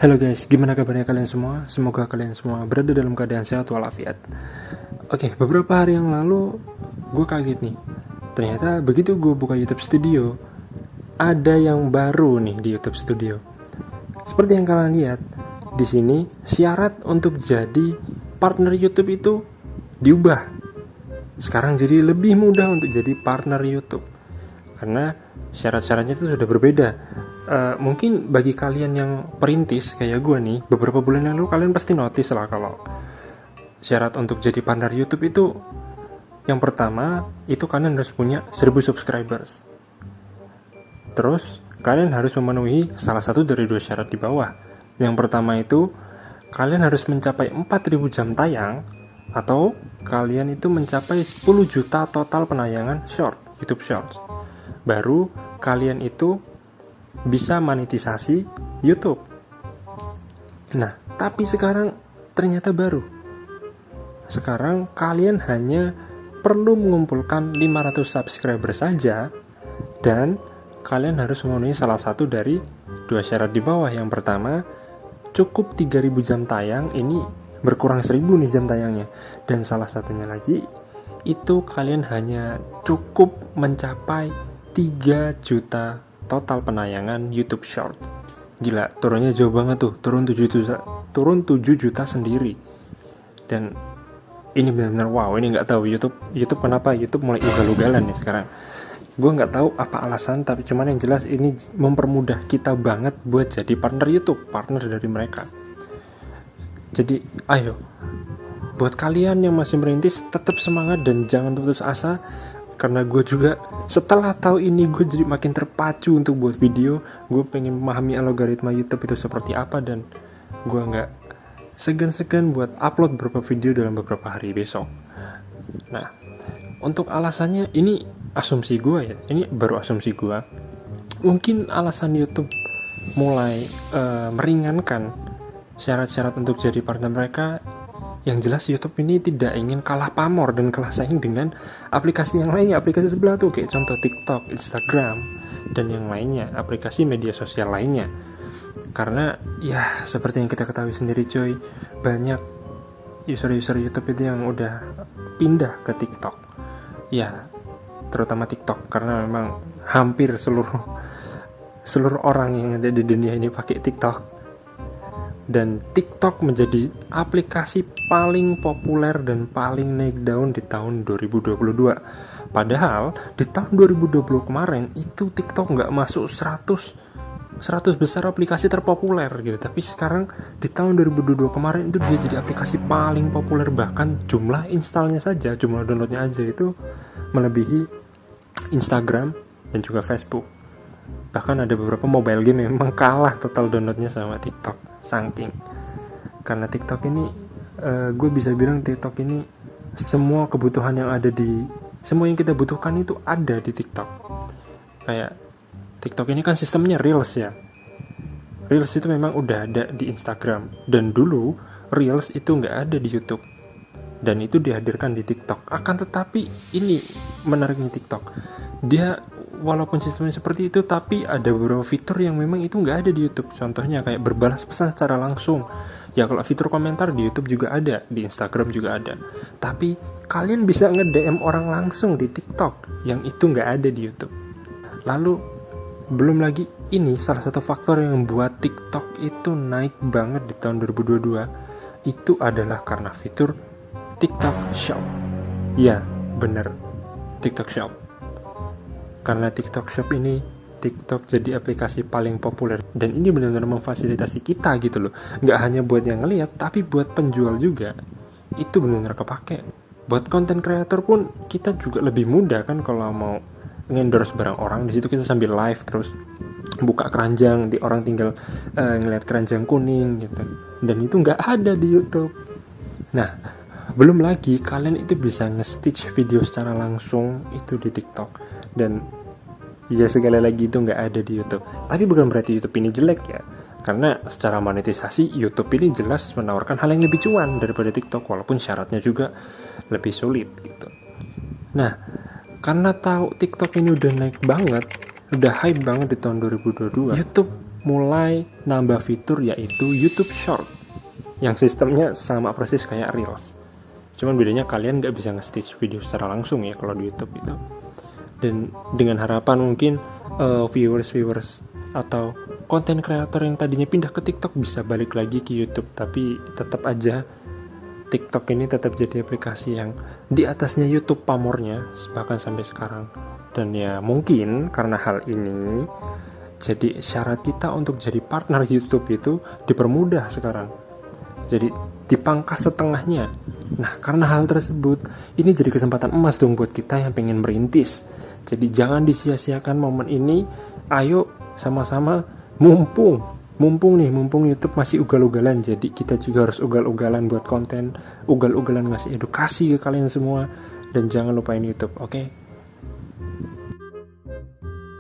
Halo guys, gimana kabarnya kalian semua? Semoga kalian semua berada dalam keadaan sehat walafiat. Oke, beberapa hari yang lalu gue kaget nih. Ternyata begitu gue buka YouTube Studio, ada yang baru nih di YouTube Studio. Seperti yang kalian lihat, di sini syarat untuk jadi partner YouTube itu diubah. Sekarang jadi lebih mudah untuk jadi partner YouTube. Karena syarat-syaratnya itu sudah berbeda. Mungkin bagi kalian yang perintis kayak gue nih, beberapa bulan lalu kalian pasti notice lah kalau syarat untuk jadi partner YouTube itu yang pertama itu kalian harus punya 1000 subscribers. Terus kalian harus memenuhi salah satu dari dua syarat di bawah. Yang pertama itu kalian harus mencapai 4000 jam tayang, atau kalian itu mencapai 10 juta total penayangan YouTube Shorts. Baru kalian itu bisa monetisasi YouTube. Nah, tapi sekarang ternyata baru. Sekarang kalian hanya perlu mengumpulkan 500 subscriber saja, dan kalian harus memenuhi salah satu dari dua syarat di bawah. Yang pertama, cukup 3000 jam tayang, ini berkurang 1000 nih jam tayangnya. Dan salah satunya lagi, itu kalian hanya cukup mencapai 3 juta total penayangan YouTube Short. Gila, turunnya jauh banget tuh, turun 7 juta sendiri. Dan ini benar-benar wow, ini nggak tahu YouTube kenapa YouTube mulai ugal-ugalan nih sekarang. Gue nggak tahu apa alasan, tapi cuman yang jelas ini mempermudah kita banget buat jadi partner YouTube, partner dari mereka. Jadi ayo, buat kalian yang masih merintis, tetap semangat dan jangan putus asa. Karena gue juga setelah tahu ini, gue jadi makin terpacu untuk buat video. Gue pengen memahami algoritma YouTube itu seperti apa, dan gue nggak segan-segan buat upload beberapa video dalam beberapa hari besok. Nah, untuk alasannya ini asumsi gue ya, ini baru asumsi gue. Mungkin alasan YouTube mulai meringankan syarat-syarat untuk jadi partner mereka. Yang jelas YouTube ini tidak ingin kalah pamor dan kalah saing dengan aplikasi yang lainnya, aplikasi sebelah tuh, kayak contoh TikTok, Instagram, dan yang lainnya, aplikasi media sosial lainnya. Karena ya seperti yang kita ketahui sendiri coy, banyak user-user YouTube itu yang udah pindah ke TikTok. Ya, terutama TikTok, karena memang hampir seluruh orang yang ada di dunia ini pakai TikTok. Dan TikTok menjadi aplikasi paling populer dan paling naik daun di tahun 2022. Padahal di tahun 2020 kemarin itu TikTok nggak masuk 100 besar aplikasi terpopuler gitu. Tapi sekarang di tahun 2022 kemarin itu dia jadi aplikasi paling populer. Bahkan jumlah installnya saja, jumlah downloadnya aja itu melebihi Instagram dan juga Facebook. Bahkan ada beberapa mobile game yang memang kalah total downloadnya sama TikTok. Saking karena TikTok ini gue bisa bilang TikTok ini semua kebutuhan yang ada semua yang kita butuhkan itu ada di TikTok. Kayak TikTok ini kan sistemnya Reels ya. Reels itu memang udah ada di Instagram, dan dulu Reels itu nggak ada di YouTube, dan itu dihadirkan di TikTok. Akan tetapi ini menariknya TikTok, dia walaupun sistemnya seperti itu, tapi ada beberapa fitur yang memang itu nggak ada di YouTube. Contohnya kayak berbalas pesan secara langsung. Ya kalau fitur komentar di YouTube juga ada, di Instagram juga ada. Tapi kalian bisa nge-DM orang langsung di TikTok, yang itu nggak ada di YouTube. Lalu belum lagi ini salah satu faktor yang membuat TikTok itu naik banget di tahun 2022, itu adalah karena fitur TikTok Shop. Ya bener, TikTok Shop. Karena TikTok Shop ini, TikTok jadi aplikasi paling populer, dan ini benar-benar memfasilitasi kita gitu loh. Nggak hanya buat yang ngeliat, tapi buat penjual juga. Itu benar-benar kepake. Buat konten kreator pun kita juga lebih mudah kan kalau mau ngendorse barang orang. Di situ kita sambil live terus buka keranjang, di orang tinggal ngeliat keranjang kuning gitu. Dan itu nggak ada di YouTube. Nah, belum lagi kalian itu bisa nge-stitch video secara langsung itu di TikTok. Dan ya sekali lagi itu nggak ada di YouTube. Tapi bukan berarti YouTube ini jelek ya, karena secara monetisasi YouTube ini jelas menawarkan hal yang lebih cuan daripada TikTok, walaupun syaratnya juga lebih sulit gitu. Nah, karena tahu TikTok ini udah naik banget, udah hype banget di tahun 2022, YouTube mulai nambah fitur yaitu YouTube Short yang sistemnya sama persis kayak Reels. Cuman bedanya kalian nggak bisa nge-stitch video secara langsung ya kalau di YouTube itu. Dan dengan harapan mungkin viewers atau konten kreator yang tadinya pindah ke TikTok bisa balik lagi ke YouTube. Tapi tetap aja TikTok ini tetap jadi aplikasi yang di atasnya YouTube pamornya bahkan sampai sekarang. Dan ya mungkin karena hal ini jadi syarat kita untuk jadi partner YouTube itu dipermudah sekarang. Jadi dipangkas setengahnya. Nah, karena hal tersebut, ini jadi kesempatan emas dong buat kita yang pengen merintis. Jadi jangan disia-siakan momen ini. Ayo sama-sama mumpung YouTube masih ugal-ugalan. Jadi kita juga harus ugal-ugalan buat konten, ugal-ugalan ngasih edukasi ke kalian semua. Dan jangan lupain YouTube, oke?